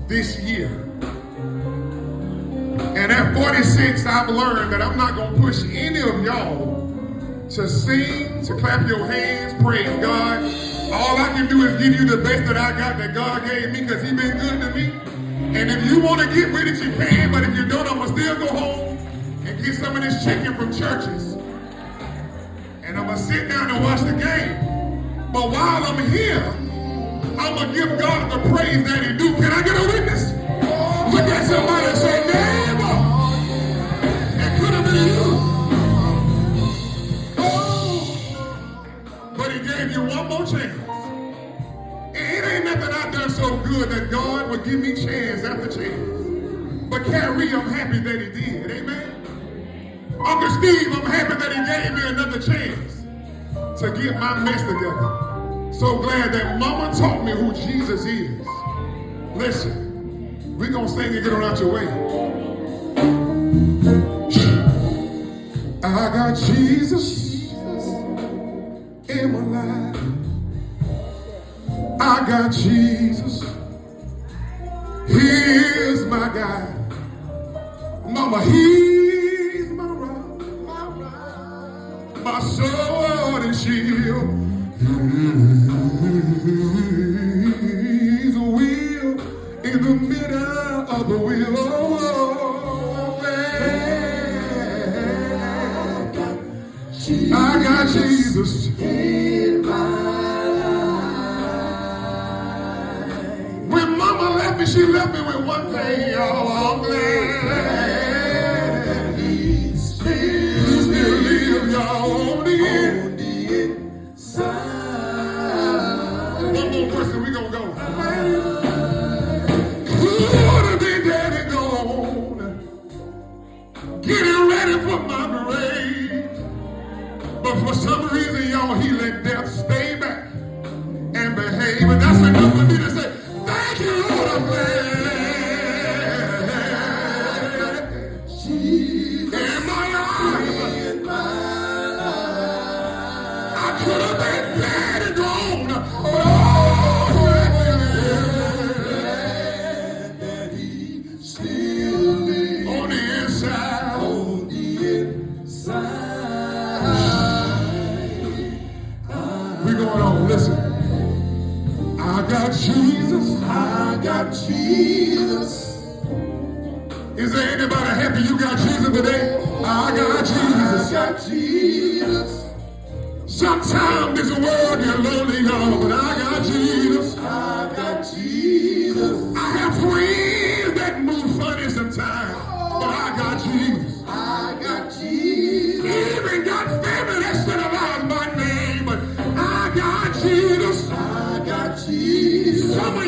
this year. And at 46, I've learned that I'm not going to push any of y'all to sing, to clap your hands, praise God. All I can do is give you the best that I got that God gave me because He's been good to me. And if you want to get with it, you can. But if you don't, I'm going to still go home and get some of this chicken from churches. And I'm going to sit down and watch the game. But while I'm here, I'm going to give God the praise that He do. Can I get a witness? Look at somebody and say, neighbor, it could have been you. But He gave you one more chance. And it ain't nothing I done so good that God would give me chance after chance. But Carrie, I'm happy that He did. Amen. Uncle Steve, I'm happy that He gave me another chance to get my mess together. So glad that Mama taught me who Jesus is. Listen, we're going to sing and get on out your way. I got Jesus in my life. I got Jesus. He's my guide. Mama, He's my rock, my sword and shield. He's a wheel in the middle of the wheel. I got Jesus in my life. When Mama left me, she left me with one thing, y'all. I'm glad He still lives, y'all, on the inside. One more verse and we gonna go. Could have been dead and gone, getting ready for my grave. But for some reason, y'all, He let death stay back and behave. And that's enough for me to say, thank you, Lord, I'm glad. Jesus in my life. I could have been dead and gone. That He still lives on the inside. On the inside. We're going on, listen. I got Jesus. I got Jesus. Is there anybody happy you got Jesus today? I got Jesus. I got Jesus. Sometimes this world you're lonely, y'all, but I got Jesus. I got Jesus. I have friends that move funny sometimes, but I got Jesus. I got Jesus. Even got family that still alive my name, but I got Jesus. I got Jesus. Some of